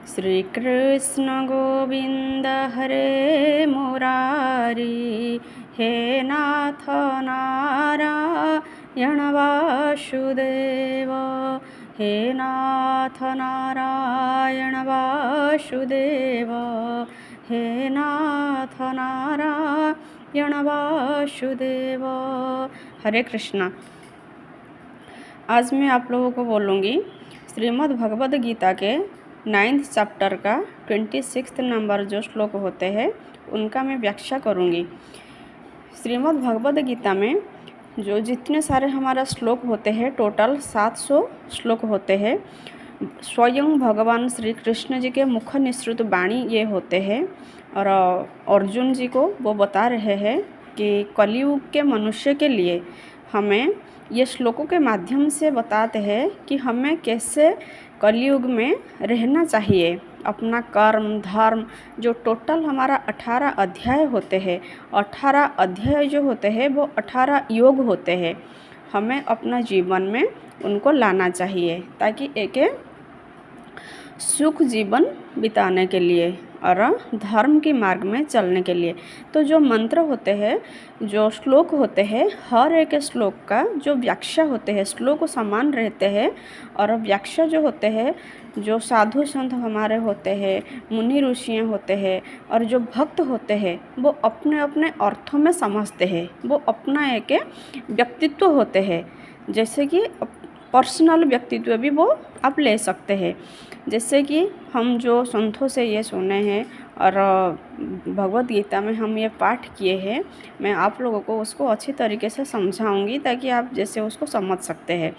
श्री कृष्ण गोविंद हरे मुरारी, हे नाथ नारायण वासुदेव, हे नाथ नारायण वासुदेव, हे नाथ नारायण वासुदेव। हरे कृष्णा। आज मैं आप लोगों को बोलूँगी श्रीमद् भगवद गीता के 9th चैप्टर का 26 नंबर जो श्लोक होते हैं उनका मैं व्याख्या करूँगी। श्रीमद् भगवद गीता में जो जितने सारे हमारा श्लोक होते हैं, टोटल 700 श्लोक होते हैं। स्वयं भगवान श्री कृष्ण जी के मुख निसृत वाणी ये होते हैं और अर्जुन जी को वो बता रहे हैं कि कलयुग के मनुष्य के लिए हमें ये श्लोकों के माध्यम से बताते हैं कि हमें कैसे कलयुग में रहना चाहिए। अपना कर्म धर्म जो टोटल हमारा 18 अध्याय होते हैं, 18 अध्याय जो होते हैं वो 18 योग होते हैं, हमें अपना जीवन में उनको लाना चाहिए ताकि एक सुख जीवन बिताने के लिए और धर्म के मार्ग में चलने के लिए। तो जो मंत्र होते हैं, जो श्लोक होते हैं, हर एक श्लोक का जो व्याख्या होते हैं, श्लोक समान रहते हैं और व्याख्या जो होते हैं, जो साधु संत हमारे होते हैं, मुनि ऋषियाँ होते हैं और जो भक्त होते हैं वो अपने अपने अर्थों में समझते हैं। वो अपना एक व्यक्तित्व होते हैं, जैसे कि पर्सनल व्यक्तित्व भी वो आप ले सकते हैं। जैसे कि हम जो संतों से ये सुने हैं और भगवद गीता में हम ये पाठ किए हैं, मैं आप लोगों को उसको अच्छी तरीके से समझाऊंगी ताकि आप जैसे उसको समझ सकते हैं।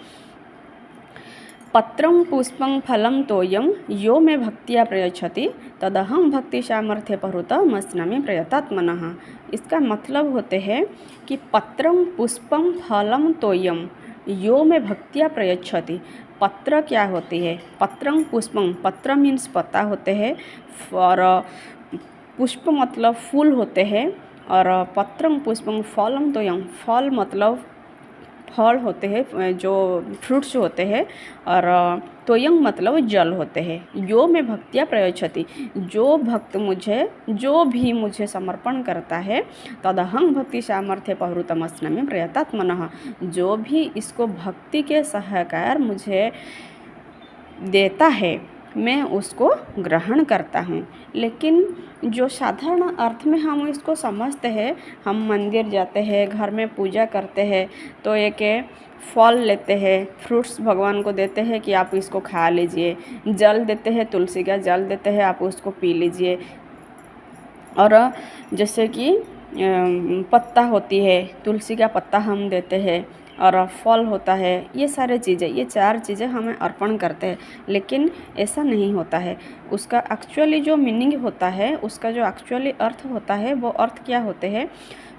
पत्रं पुष्पं फलं तोयं यो मे भक्तिया प्रयच्छति तदहं भक्ति सामर्थ्य पहुतमस्नामि प्रयतात्मनः। इसका मतलब होते हैं कि पत्रं पुष्पं फलं तोयं यो में भक्तिया प्रयच्छति। पत्र क्या होती है? पत्रं पुष्पं, पत्र मीन्स पत्ता होते हैं और पुष्प मतलब फूल होते हैं और पत्रं पुष्पं फलं तोयं, फल मतलब फल होते हैं, जो फ्रूट्स होते हैं और तोयं मतलब जल होते हैं। यो में भक्तिया प्रयच्छति, जो भक्त मुझे, जो भी मुझे समर्पण करता है, तदहं भक्ति सामर्थ्य पहुतमस्नामि प्रयतात्मनः, जो भी इसको भक्ति के सहकार मुझे देता है मैं उसको ग्रहण करता हूँ। लेकिन जो साधारण अर्थ में हम इसको समझते हैं, हम मंदिर जाते हैं, घर में पूजा करते हैं तो एक फल लेते हैं, फ्रूट्स भगवान को देते हैं कि आप इसको खा लीजिए, जल देते हैं, तुलसी का जल देते हैं, आप उसको पी लीजिए। और जैसे कि पत्ता होती है, तुलसी का पत्ता हम देते हैं और फल होता है, ये सारे चीज़ें, ये 4 चीज़ें हमें अर्पण करते हैं। लेकिन ऐसा नहीं होता है। उसका एक्चुअली जो मीनिंग होता है, उसका जो एक्चुअली अर्थ होता है, वो अर्थ क्या होते हैं?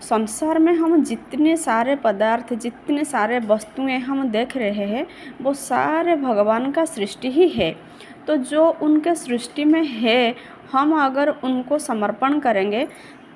संसार में हम जितने सारे पदार्थ, जितने सारे वस्तुएं हम देख रहे हैं वो सारे भगवान का सृष्टि ही है। तो जो उनके सृष्टि में है, हम अगर उनको समर्पण करेंगे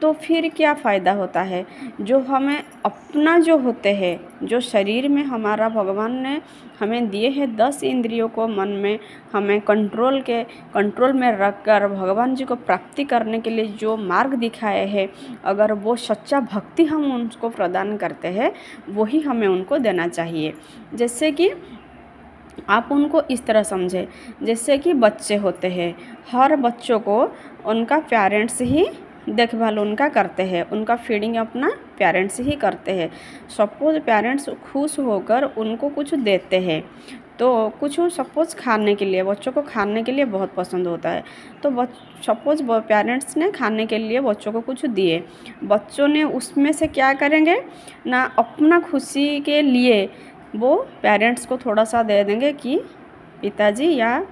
तो फिर क्या फ़ायदा होता है? जो हमें अपना जो होते हैं, जो शरीर में हमारा भगवान ने हमें दिए हैं 10 इंद्रियों को मन में हमें कंट्रोल में रख कर भगवान जी को प्राप्ति करने के लिए जो मार्ग दिखाए हैं, अगर वो सच्चा भक्ति हम उनको प्रदान करते हैं, वही हमें उनको देना चाहिए। जैसे कि आप उनको इस तरह समझें, जैसे कि बच्चे होते हैं, हर बच्चों को उनका पेरेंट्स ही देखभाल उनका करते हैं, उनका फीडिंग अपना पेरेंट्स ही करते हैं। सपोज पेरेंट्स खुश होकर उनको कुछ देते हैं, तो कुछ सपोज खाने के लिए, बच्चों को खाने के लिए बहुत पसंद होता है, तो सपोज पेरेंट्स ने खाने के लिए बच्चों को कुछ दिए, बच्चों ने उसमें से क्या करेंगे ना, अपना खुशी के लिए वो पेरेंट्स को थोड़ा सा दे देंगे कि पिताजी या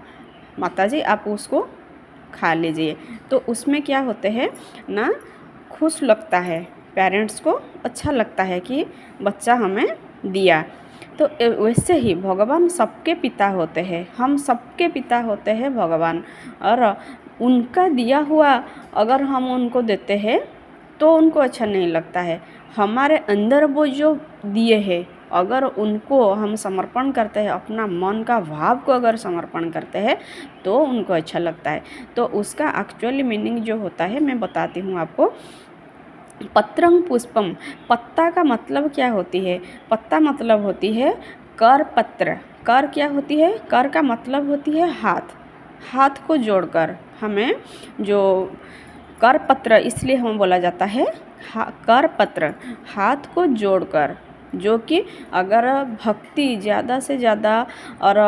माताजी आप उसको खा लीजिए। तो उसमें क्या होते हैं ना, खुश लगता है, पेरेंट्स को अच्छा लगता है कि बच्चा हमें दिया। तो वैसे ही भगवान सबके पिता होते हैं, हम सबके पिता होते हैं भगवान, और उनका दिया हुआ अगर हम उनको देते हैं तो उनको अच्छा नहीं लगता है। हमारे अंदर वो जो दिए हैं, अगर उनको हम समर्पण करते हैं, अपना मन का भाव को अगर समर्पण करते हैं तो उनको अच्छा लगता है। तो उसका एक्चुअली मीनिंग जो होता है मैं बताती हूँ आपको। पत्रं पुष्पम, पत्ता का मतलब क्या होती है? पत्ता मतलब होती है कर पत्र। कर क्या होती है? कर का मतलब होती है हाथ। हाथ को जोड़कर हमें जो कर पत्र इसलिए हमें बोला जाता है कर पत्र, हाथ को जोड़कर, जो कि अगर भक्ति ज़्यादा से ज़्यादा और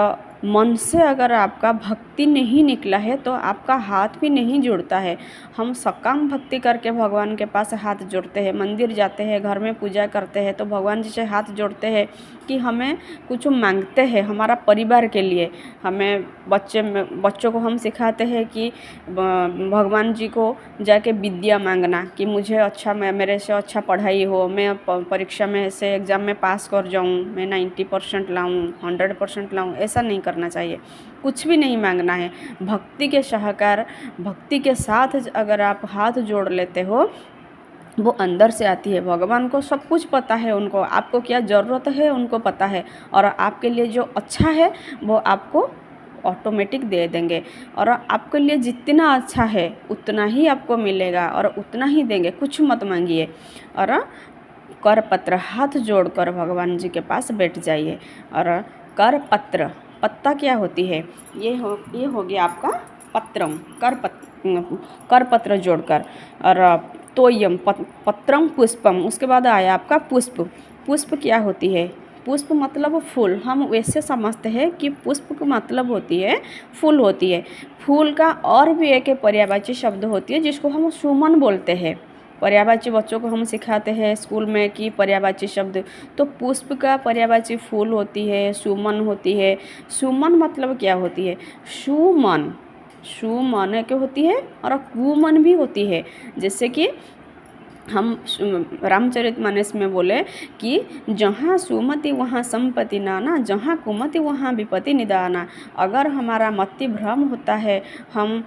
मन से अगर आपका भक्ति नहीं निकला है तो आपका हाथ भी नहीं जुड़ता है। हम सकाम भक्ति करके भगवान के पास हाथ जोड़ते हैं, मंदिर जाते हैं, घर में पूजा करते हैं तो भगवान जी से हाथ जोड़ते हैं कि हमें कुछ मांगते हैं हमारा परिवार के लिए। हमें बच्चों को हम सिखाते हैं कि भगवान जी को जाके विद्या मांगना कि मुझे अच्छा, मेरे से अच्छा पढ़ाई हो, मैं परीक्षा में से एग्ज़ाम में पास कर जाऊँ, मैं 90% लाऊँ, 100% लाऊँ, ऐसा नहीं करना चाहिए। कुछ भी नहीं मांगना है। भक्ति के शाहकार, भक्ति के साथ अगर आप हाथ जोड़ लेते हो, वो अंदर से आती है। भगवान को सब कुछ पता है, उनको आपको क्या ज़रूरत है उनको पता है, और आपके लिए जो अच्छा है वो आपको ऑटोमेटिक दे देंगे। और आपके लिए जितना अच्छा है उतना ही आपको मिलेगा और उतना ही देंगे, कुछ मत मांगिए। और कर पत्र, हाथ जोड़कर भगवान जी के पास बैठ जाइए। और कर पत्र, पत्ता क्या होती है? ये हो गया आपका पत्रम, कर पत्र जोड़कर। और तोयम पत्रम पुष्पम, उसके बाद आया आपका पुष्प। पुष्प क्या होती है? पुष्प मतलब फूल। हम वैसे समझते हैं कि पुष्प का मतलब होती है फूल होती है। फूल का और भी एक पर्यायवाची शब्द होती है जिसको हम सुमन बोलते हैं। पर्यायवाची बच्चों को हम सिखाते हैं स्कूल में कि पर्यायवाची शब्द, तो पुष्प का पर्यायवाची फूल होती है, सुमन होती है। सुमन मतलब क्या होती है? सुमन, सुमन क्या होती है और कुमन भी होती है। जैसे कि हम रामचरितमानस में बोले कि जहाँ सुमति वहाँ संपत्ति नाना, जहाँ कुमति वहाँ विपत्ति निदाना। अगर हमारा मति भ्रम होता है, हम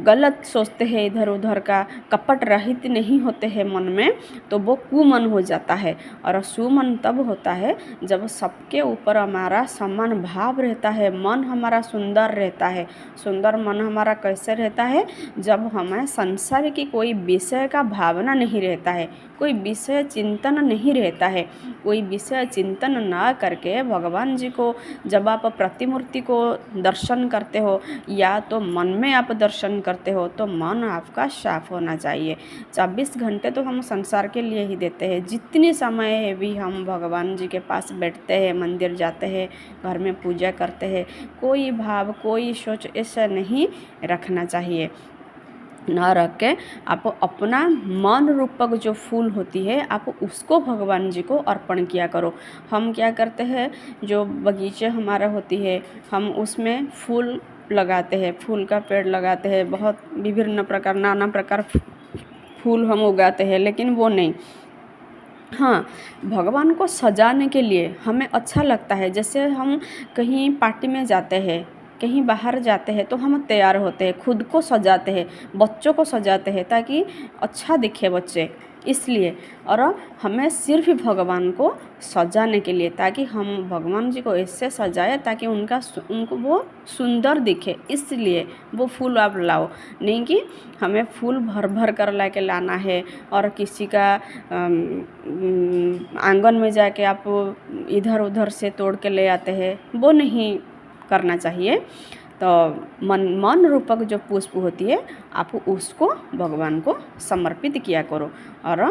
गलत सोचते हैं इधर उधर का, कपट रहित नहीं होते हैं मन में, तो वो कुमन हो जाता है। और सुमन तब होता है जब सबके ऊपर हमारा समान भाव रहता है, मन हमारा सुंदर रहता है। सुंदर मन हमारा कैसे रहता है? जब हमें संसार की कोई विषय का भावना नहीं रहता है, कोई विषय चिंतन नहीं रहता है। कोई विषय चिंतन ना करके भगवान जी को जब आप प्रतिमूर्ति को दर्शन करते हो या तो मन में आप दर्शन करते हो, तो मन आपका साफ होना चाहिए। 24 घंटे तो हम संसार के लिए ही देते हैं। जितनी समय है भी हम भगवान जी के पास बैठते हैं, मंदिर जाते हैं, घर में पूजा करते हैं, कोई भाव कोई सोच ऐसा नहीं रखना चाहिए। ना रख के आप अपना मन रूपक जो फूल होती है आप उसको भगवान जी को अर्पण किया करो। हम क्या करते हैं, जो बगीचे हमारा होती है हम उसमें फूल लगाते हैं, फूल का पेड़ लगाते हैं, बहुत विभिन्न प्रकार नाना प्रकार फूल हम उगाते हैं, लेकिन वो नहीं। हाँ, भगवान को सजाने के लिए हमें अच्छा लगता है। जैसे हम कहीं पार्टी में जाते हैं, कहीं बाहर जाते हैं तो हम तैयार होते हैं, खुद को सजाते हैं, बच्चों को सजाते हैं ताकि अच्छा दिखे बच्चे, इसलिए। और हमें सिर्फ भगवान को सजाने के लिए, ताकि हम भगवान जी को ऐसे सजाए ताकि उनको वो सुंदर दिखे, इसलिए वो फूल आप लाओ। नहीं कि हमें फूल भर भर कर ला के लाना है और किसी का आंगन में जाके आप इधर उधर से तोड़ के ले आते हैं, वो नहीं करना चाहिए। तो मन रूपक जो पुष्प होती है आप उसको भगवान को समर्पित किया करो। और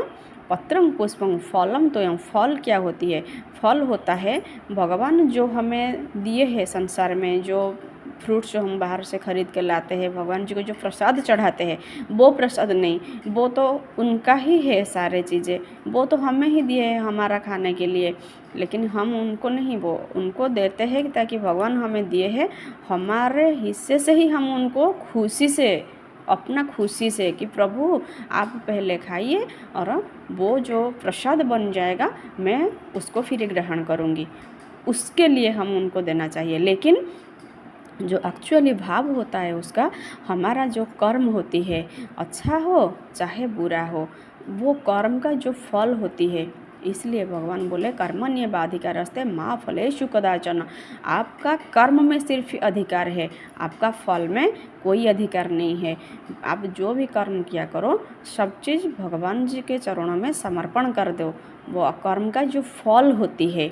पत्रम पुष्पम फलम तो फल क्या होती है? फल होता है भगवान जो हमें दिए हैं संसार में, जो फ्रूट्स जो हम बाहर से ख़रीद के लाते हैं, भगवान जी को जो प्रसाद चढ़ाते हैं, वो प्रसाद नहीं, वो तो उनका ही है सारे चीज़ें, वो तो हमें ही दिए हैं हमारा खाने के लिए, लेकिन हम उनको नहीं, वो उनको देते हैं ताकि भगवान हमें दिए हैं, हमारे हिस्से से ही हम उनको खुशी से, अपना खुशी से कि प्रभु आप पहले खाइए और वो जो प्रसाद बन जाएगा मैं उसको फिर ग्रहण करूँगी, उसके लिए हम उनको देना चाहिए। लेकिन जो एक्चुअली भाव होता है उसका, हमारा जो कर्म होती है, अच्छा हो चाहे बुरा हो, वो कर्म का जो फल होती है, इसलिए भगवान बोले कर्मण्य बाधिकारस्ते मा फलेषु कदाचन। आपका कर्म में सिर्फ अधिकार है, आपका फल में कोई अधिकार नहीं है। आप जो भी कर्म किया करो सब चीज़ भगवान जी के चरणों में समर्पण कर दो। वो कर्म का जो फल होती है,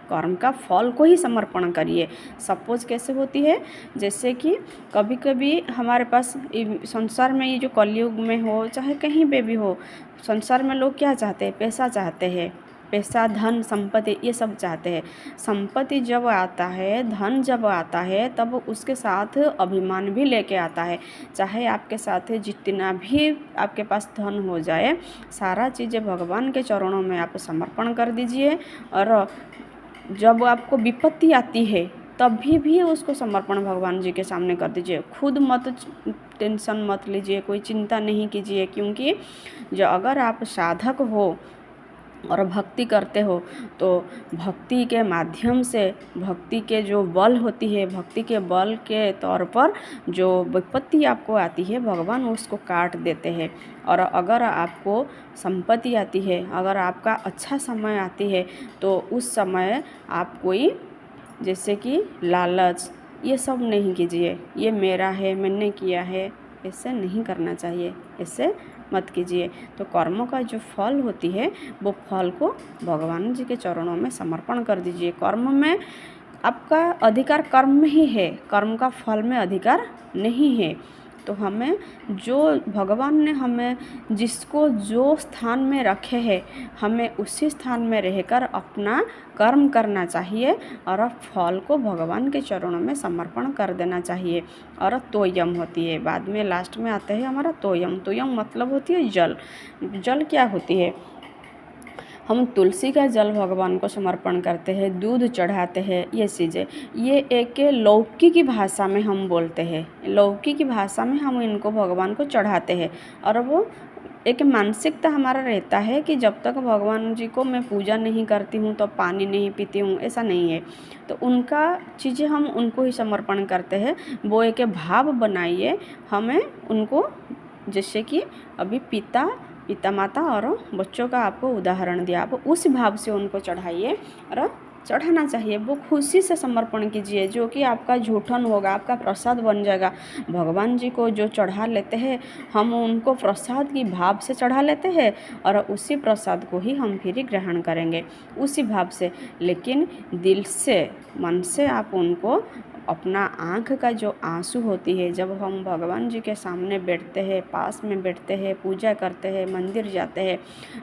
कर्म का फल को ही समर्पण करिए। सपोज कैसे होती है, जैसे कि कभी कभी हमारे पास संसार में, ये जो कलयुग में हो चाहे कहीं पे भी हो, संसार में लोग क्या चाहते हैं, पैसा चाहते हैं, पैसा धन संपत्ति ये सब चाहते हैं। संपत्ति जब आता है, धन जब आता है, तब उसके साथ अभिमान भी लेके आता है। चाहे आपके साथ जितना भी आपके पास धन हो जाए, सारा चीज़ें भगवान के चरणों में आप समर्पण कर दीजिए। और जब आपको विपत्ति आती है तभी भी उसको समर्पण भगवान जी के सामने कर दीजिए। खुद मत टेंशन मत लीजिए, कोई चिंता नहीं कीजिए, क्योंकि जो अगर आप साधक हो और भक्ति करते हो तो भक्ति के माध्यम से, भक्ति के जो बल होती है, भक्ति के बल के तौर पर जो विपत्ति आपको आती है भगवान उसको काट देते हैं। और अगर आपको संपत्ति आती है, अगर आपका अच्छा समय आती है, तो उस समय आप कोई जैसे कि लालच ये सब नहीं कीजिए। ये मेरा है, मैंने किया है, ऐसे नहीं करना चाहिए, ऐसे मत कीजिए। तो कर्मों का जो फल होती है वो फल को भगवान जी के चरणों में समर्पण कर दीजिए। कर्म में आपका अधिकार कर्म में ही है, कर्म का फल में अधिकार नहीं है। तो हमें जो भगवान ने हमें जिसको जो स्थान में रखे हैं, हमें उसी स्थान में रहकर अपना कर्म करना चाहिए और फल को भगवान के चरणों में समर्पण कर देना चाहिए। और तोयम होती है, बाद में लास्ट में आता है हमारा तोयम। तोयम मतलब होती है जल। जल क्या होती है, हम तुलसी का जल भगवान को समर्पण करते हैं, दूध चढ़ाते हैं, ये चीज़ें, ये एक लौकी की भाषा में हम बोलते हैं, लौकी की भाषा में हम इनको भगवान को चढ़ाते हैं। और वो एक मानसिकता हमारा रहता है कि जब तक भगवान जी को मैं पूजा नहीं करती हूँ तो पानी नहीं पीती हूँ, ऐसा नहीं है। तो उनका चीज़ें हम उनको ही समर्पण करते हैं। वो एक भाव बनाइए हमें उनको, जैसे कि अभी पिता माता और बच्चों का आपको उदाहरण दिया, आप उस भाव से उनको चढ़ाइए और चढ़ाना चाहिए। वो खुशी से समर्पण कीजिए, जो कि आपका झूठन होगा, आपका प्रसाद बन जाएगा। भगवान जी को जो चढ़ा लेते हैं हम उनको प्रसाद की भाव से चढ़ा लेते हैं और उसी प्रसाद को ही हम फिर ग्रहण करेंगे उसी भाव से। लेकिन दिल से, मन से आप उनको अपना आँख का जो आंसू होती है, जब हम भगवान जी के सामने बैठते हैं, पास में बैठते हैं, पूजा करते हैं, मंदिर जाते हैं,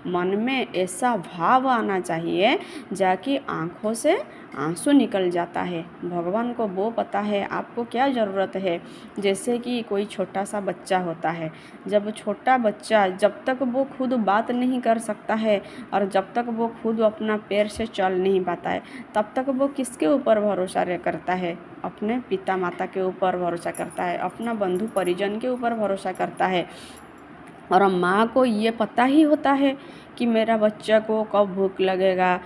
मन में ऐसा भाव आना चाहिए जाकि आँखों से आंसू निकल जाता है। भगवान को वो पता है आपको क्या ज़रूरत है। जैसे कि कोई छोटा सा बच्चा होता है, जब छोटा बच्चा जब तक वो खुद बात नहीं कर सकता है और जब तक वो खुद अपना पैर से चल नहीं पाता है, तब तक वो किसके ऊपर भरोसा करता है, अपने पिता माता के ऊपर भरोसा करता है, अपना बंधु परिजन के ऊपर भरोसा करता है। और माँ को ये पता ही होता है कि मेरा बच्चा को कब भूख लगेगा,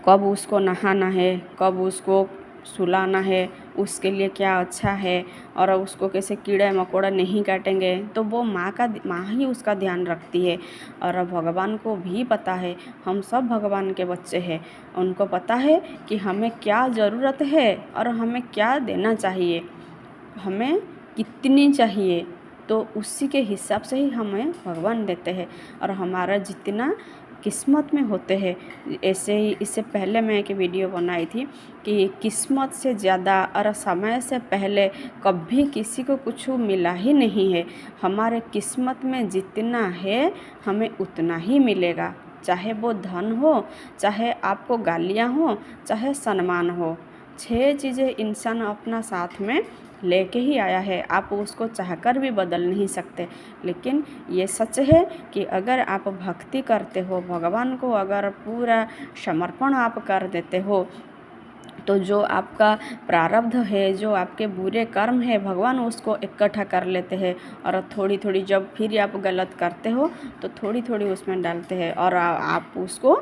कब उसको नहाना है, कब उसको सुलाना है, उसके लिए क्या अच्छा है और उसको कैसे कीड़े मकोड़ा नहीं काटेंगे, तो वो माँ ही उसका ध्यान रखती है। और भगवान को भी पता है, हम सब भगवान के बच्चे हैं, उनको पता है कि हमें क्या ज़रूरत है और हमें क्या देना चाहिए, हमें कितनी चाहिए, तो उसी के हिसाब से ही हमें भगवान देते हैं। और हमारा जितना किस्मत में होते हैं, ऐसे ही इससे पहले मैं एक वीडियो बनाई थी कि किस्मत से ज़्यादा और समय से पहले कभी किसी को कुछ मिला ही नहीं है। हमारे किस्मत में जितना है हमें उतना ही मिलेगा, चाहे वो धन हो, चाहे आपको गालियाँ हो, चाहे सम्मान हो। 6 चीज़ें इंसान अपना साथ में लेके ही आया है, आप उसको चाहकर भी बदल नहीं सकते। लेकिन ये सच है कि अगर आप भक्ति करते हो, भगवान को अगर पूरा समर्पण आप कर देते हो, तो जो आपका प्रारब्ध है, जो आपके बुरे कर्म है, भगवान उसको इकट्ठा कर लेते हैं और थोड़ी थोड़ी जब फिर आप गलत करते हो तो थोड़ी थोड़ी उसमें डालते हैं और आप उसको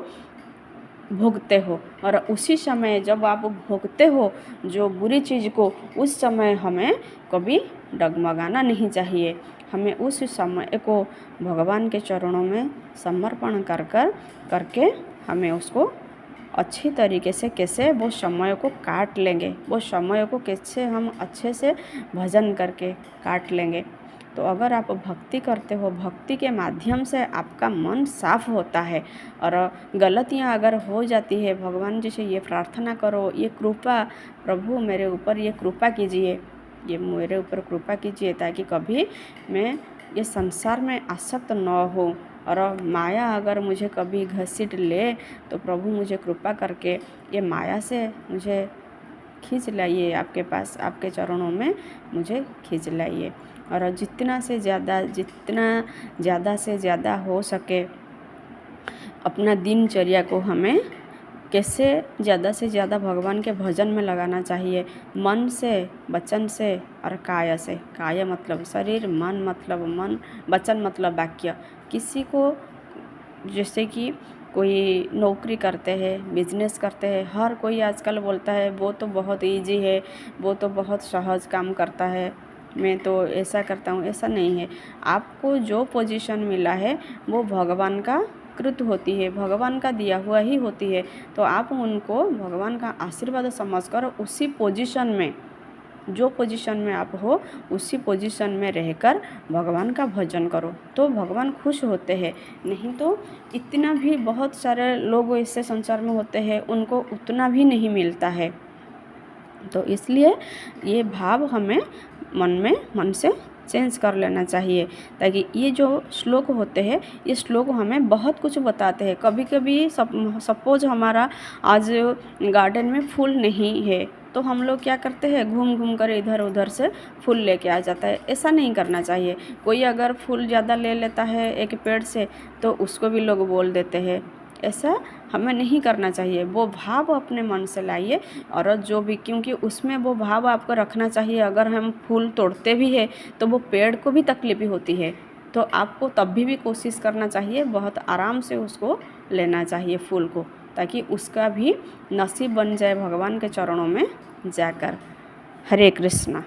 भोगते हो, और उसी समय जब आप भोगते हो जो बुरी चीज़ को, उस समय हमें कभी डगमगाना नहीं चाहिए। हमें उस समय को भगवान के चरणों में समर्पण करके हमें उसको अच्छी तरीके से कैसे वो समय को काट लेंगे, वो समय को कैसे हम अच्छे से भजन करके काट लेंगे। तो अगर आप भक्ति करते हो, भक्ति के माध्यम से आपका मन साफ होता है, और गलतियां अगर हो जाती है, भगवान जी से ये प्रार्थना करो, ये कृपा, प्रभु मेरे ऊपर ये कृपा कीजिए, ये मेरे ऊपर कृपा कीजिए, ताकि कभी मैं ये संसार में आसक्त न हो, और माया अगर मुझे कभी घसीट ले तो प्रभु मुझे कृपा करके ये माया से मुझे खींच लाइए आपके पास, आपके चरणों में मुझे खींच लाइए। और जितना से ज़्यादा से ज़्यादा हो सके अपना दिनचर्या को हमें कैसे ज़्यादा से ज़्यादा भगवान के भजन में लगाना चाहिए, मन से, वचन से और काया से। काया मतलब शरीर, मन मतलब मन, वचन मतलब वाक्य। किसी को जैसे कि कोई नौकरी करते हैं, बिजनेस करते हैं, हर कोई आजकल बोलता है वो तो बहुत इजी है, वो तो बहुत सहज काम करता है, मैं तो ऐसा करता हूँ। ऐसा नहीं है। आपको जो पोजीशन मिला है वो भगवान का कृत होती है, भगवान का दिया हुआ ही होती है। तो आप उनको भगवान का आशीर्वाद समझकर उसी पोजीशन में, जो पोजीशन में आप हो उसी पोजीशन में रहकर भगवान का भजन करो, तो भगवान खुश होते हैं। नहीं तो इतना भी बहुत सारे लोग ऐसे संसार में होते हैं, उनको उतना भी नहीं मिलता है। तो इसलिए ये भाव हमें मन से चेंज कर लेना चाहिए, ताकि ये जो श्लोक होते हैं, ये श्लोक हमें बहुत कुछ बताते हैं। कभी कभी सपोज हमारा आज गार्डन में फूल नहीं है, तो हम लोग क्या करते हैं, घूम घूम कर इधर उधर से फूल लेके आ जाता है। ऐसा नहीं करना चाहिए। कोई अगर फूल ज़्यादा ले लेता है एक पेड़ से, तो उसको भी लोग बोल देते हैं। ऐसा हमें नहीं करना चाहिए। वो भाव अपने मन से लाइए, और जो भी, क्योंकि उसमें वो भाव आपको रखना चाहिए। अगर हम फूल तोड़ते भी हैं तो वो पेड़ को भी तकलीफ होती है, तो आपको तब भी कोशिश करना चाहिए, बहुत आराम से उसको लेना चाहिए फूल को, ताकि उसका भी नसीब बन जाए भगवान के चरणों में जाकर। हरे कृष्णा।